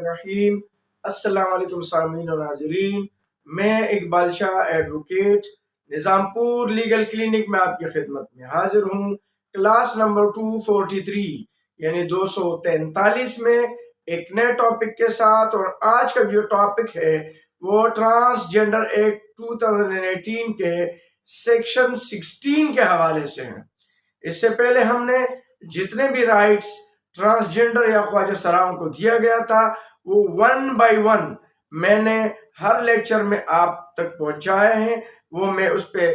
الرحیم۔ السلام علیکم سامعین و ناظرین، میں اقبال شاہ ایڈوکیٹ نظام پور لیگل کلینک میں آپ کی خدمت میں حاضر ہوں۔ کلاس نمبر 243 یعنی 243 میں ایک نئے ٹاپک کے ساتھ، اور آج کا جو ٹاپک ہے وہ ٹرانسجنڈر ایکٹ 2018 کے سیکشن 16 کے حوالے سے ہیں۔ اس سے پہلے ہم نے جتنے بھی رائٹس ٹرانسجنڈر یا خواجہ سراؤں کو دیا گیا تھا وہ 1 بائی 1 میں نے ہر لیکچر میں آپ تک پہنچائے ہیں، وہ میں اس پہ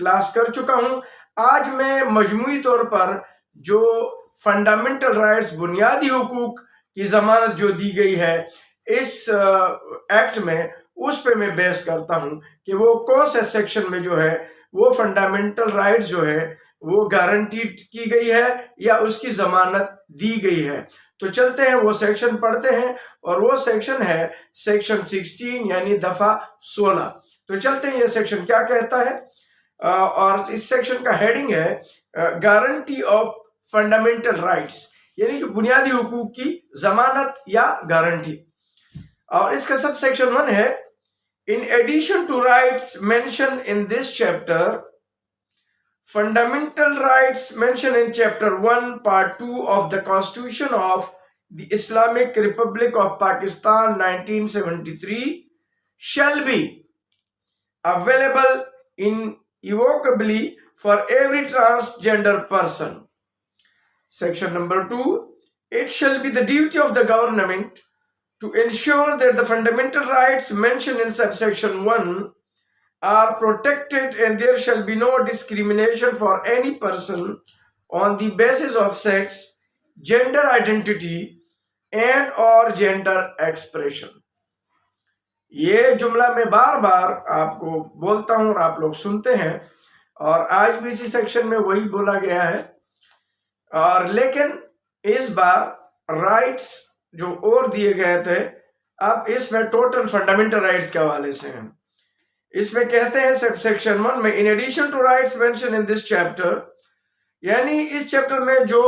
کلاس کر چکا ہوں۔ آج میں مجموعی طور پر جو فنڈامنٹل رائٹس، بنیادی حقوق کی ضمانت جو دی گئی ہے اس ایکٹ میں، اس پہ میں بحث کرتا ہوں کہ وہ کون سے سیکشن میں جو ہے وہ فنڈامنٹل رائٹس جو ہے وہ گارنٹیڈ کی گئی ہے یا اس کی ضمانت دی گئی ہے۔ تو چلتے ہیں وہ سیکشن پڑھتے ہیں، اور وہ سیکشن ہے سیکشن 16 یعنی دفعہ 16۔ تو چلتے ہیں یہ سیکشن کیا کہتا ہے، اور اس سیکشن کا ہیڈنگ ہے گارنٹی آف فنڈامنٹل رائٹس، یعنی جو بنیادی حقوق کی ضمانت یا گارنٹی۔ اور اس کا سب سیکشن 1 ہے In addition to rights mentioned in this chapter, fundamental rights mentioned in Chapter 1, Part 2 of the Constitution of the Islamic Republic of Pakistan 1973 shall be available irrevocably for every transgender person. Section number 2, it shall be the duty of the government to ensure that the fundamental rights mentioned in subsection 1 are protected, and there shall be no discrimination for any person on the basis of sex, gender identity, and or gender expression. یہ جملہ میں بار بار آپ کو بولتا ہوں اور آپ لوگ سنتے ہیں، اور آج بھی اسی سیکشن میں وہی بولا گیا ہے، اور لیکن اس بار رائٹس جو اور دیے گئے تھے اب اس میں ٹوٹل فنڈامنٹل رائٹس کے حوالے سے ہیں۔ اس میں کہتے ہیں سیکشن 1 میں in addition to rights mention in this chapter, یعنی اس چیپٹر میں جو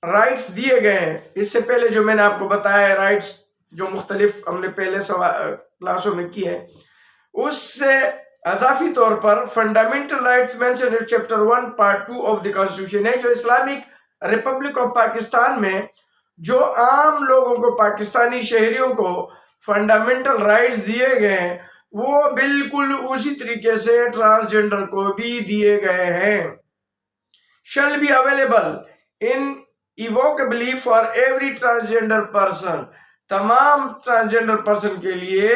رائٹس دیے گئے ہیں، اس سے پہلے جو میں نے آپ کو بتایا ہے رائٹس جو مختلف ہم نے پہلے کلاسوں میں کی ہیں، اس سے اضافی طور پر fundamental rights mention in chapter 1 part 2 of the constitution ہے، جو اسلامک ریپبلک آف پاکستان میں جو عام لوگوں کو، پاکستانی شہریوں کو فنڈامنٹل رائٹس دیے گئے ہیں، وہ بالکل اسی طریقے سے ٹرانسجنڈر کو بھی دیے گئے ہیں۔ shall be available irrevocably for every transgender person، تمام ٹرانسجنڈر پرسن کے لیے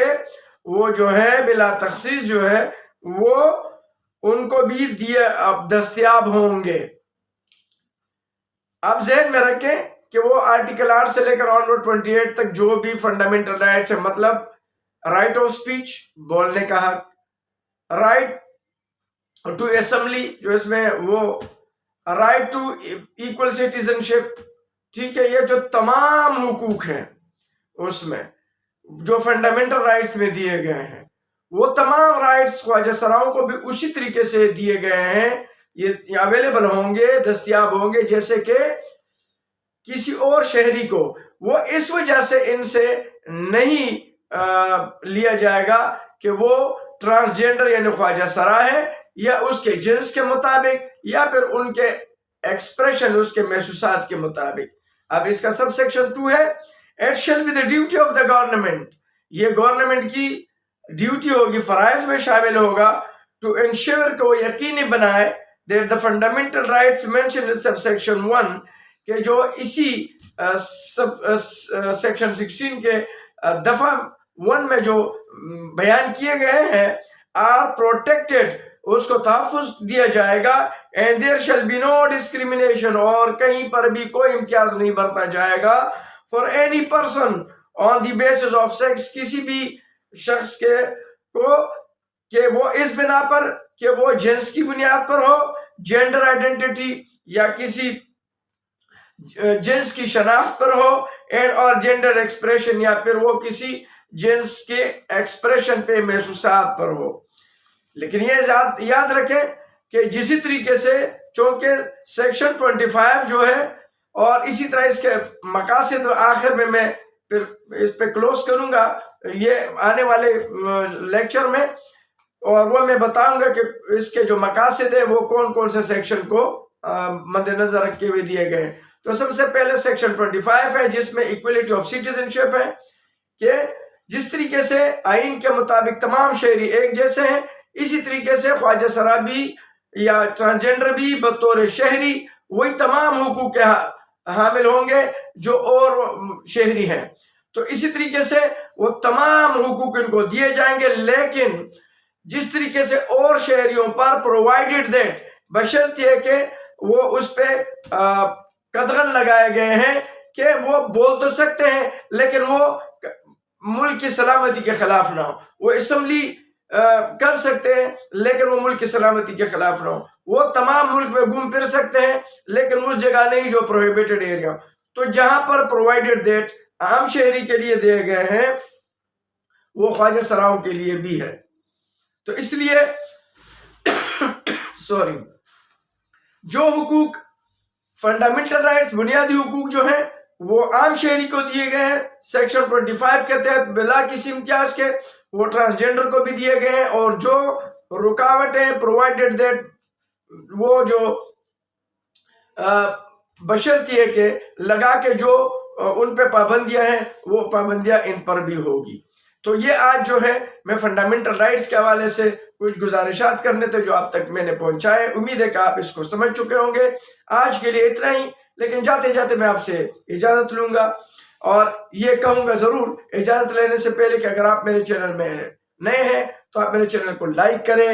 وہ جو ہے بلا تخصیص جو ہے وہ ان کو بھی دستیاب ہوں گے۔ اب ذہن میں رکھیں کہ وہ آرٹیکل 8 سے لے کر آنورڈ 28 تک جو بھی فنڈامنٹل رائٹس ہیں، مطلب رائٹ آف اسپیچ، بولنے کا حق، رائٹ ٹو اسمبلی، جو اس میں وہ رائٹ ٹو ایکول سٹیزن شپ، ٹھیک ہے، یہ جو تمام حقوق ہیں اس میں جو فنڈامنٹل رائٹس میں دیے گئے ہیں، وہ تمام رائٹس خواجہ سراؤں کو بھی اسی طریقے سے دیے گئے ہیں، یہ اویلیبل ہوں گے، دستیاب ہوں گے جیسے کہ کسی اور شہری کو۔ وہ اس وجہ سے ان سے نہیں لیا جائے گا کہ وہ ٹرانسجنڈر یعنی خواجہ سرا ہے، یا اس کے جنس کے مطابق، یا پھر ان کے ایکسپریشن، اس کے محسوسات کے مطابق۔ اب اس کا سب سیکشن 2 ہے It shall be the duty of the government، یہ گورنمنٹ کی ڈیوٹی ہوگی، فرائض میں شامل ہوگا، to ensure کہ وہ یقینی بنائے that the fundamental rights mentioned in subsection 1، کہ جو اسی سیکشن 16 کے دفعہ 1 میں جو بیان کیے گئے ہیں، are protected، اس کو تحفظ دیا جائے گا، and there shall be no discrimination، اور کہیں پر بھی کوئی امتیاز نہیں برتا جائے گا، for any person on the basis of sex، کسی بھی شخص کو کہ وہ اس بنا پر کہ وہ جنس کی بنیاد پر ہو، جینڈر آئیڈینٹی یا کسی جنس کی شناخت پر ہو، اینڈ اور جینڈر ایکسپریشن، یا پھر وہ کسی جنس کے ایکسپریشن پہ محسوسات پر ہو۔ لیکن یہ یاد رکھیں کہ جسی طریقے سے، چونکہ سیکشن 25 جو ہے، اور اسی طرح اس کے مقاصد اور آخر میں پھر اس پہ کلوز کروں گا یہ آنے والے لیکچر میں، اور وہ میں بتاؤں گا کہ اس کے جو مقاصد ہے وہ کون کون سے سیکشن کو مد نظر رکھتے ہوئے دیے گئے ہیں۔ تو سب سے پہلے سیکشن 25 ہے جس میں ایکویلٹی آف سٹیزنشپ ہے، کہ جس طریقے سے آئین کے مطابق تمام شہری ایک جیسے ہیں، اسی طریقے سے خواجہ سرابی یا ٹرانسجنڈر بھی بطور شہری وہی تمام حقوق کے حامل ہوں گے جو اور شہری ہیں۔ تو اسی طریقے سے وہ تمام حقوق ان کو دیے جائیں گے، لیکن جس طریقے سے اور شہریوں پر پرووائڈڈ دیٹ، بشرط یہ کہ وہ اس پہ قدغن لگائے گئے ہیں کہ وہ بول تو سکتے ہیں لیکن وہ ملک کی سلامتی کے خلاف نہ ہو، وہ اسمبلی کر سکتے ہیں لیکن وہ ملک کی سلامتی کے خلاف نہ ہو، وہ تمام ملک میں گھوم پھر سکتے ہیں لیکن اس جگہ نہیں جو پروہیبیٹڈ ایریا۔ تو جہاں پر پرووائڈڈ دیٹ عام شہری کے لیے دیے گئے ہیں وہ خواجہ سراؤں کے لیے بھی ہے۔ تو اس لیے جو حقوق فنڈامنٹل رائٹس، بنیادی حقوق جو ہیں وہ عام شہری کو دیے گئے ہیں سیکشن 25 کے تحت بلا کسی امتیاز کے، وہ ٹرانسجنڈر کو بھی دیے گئے ہیں، اور جو رکاوٹیں پرووائڈڈ دیٹ وہ جو بشرط یہ کہ لگا کے جو ان پہ پابندیاں ہیں وہ پابندیاں ان پر بھی ہوگی۔ تو یہ آج جو ہے میں فنڈامنٹل رائٹس کے حوالے سے کچھ گزارشات کرنے تھے جو آپ تک میں نے پہنچائے، امید ہے کہ آپ اس کو سمجھ چکے ہوں گے۔ آج کے لیے اتنا ہی، لیکن جاتے جاتے میں آپ سے اجازت لوں گا، اور یہ کہوں گا ضرور اجازت لینے سے پہلے کہ اگر آپ میرے چینل میں نئے ہیں تو آپ میرے چینل کو لائک کریں،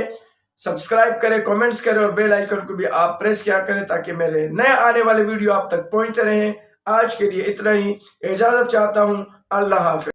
سبسکرائب کریں، کامنٹس کریں، اور بیل آئیکن کو بھی آپ پریس کیا کریں تاکہ میرے نئے آنے والے ویڈیو آپ تک پہنچتے رہیں۔ آج کے لیے اتنا ہی، اجازت چاہتا ہوں، اللہ حافظ۔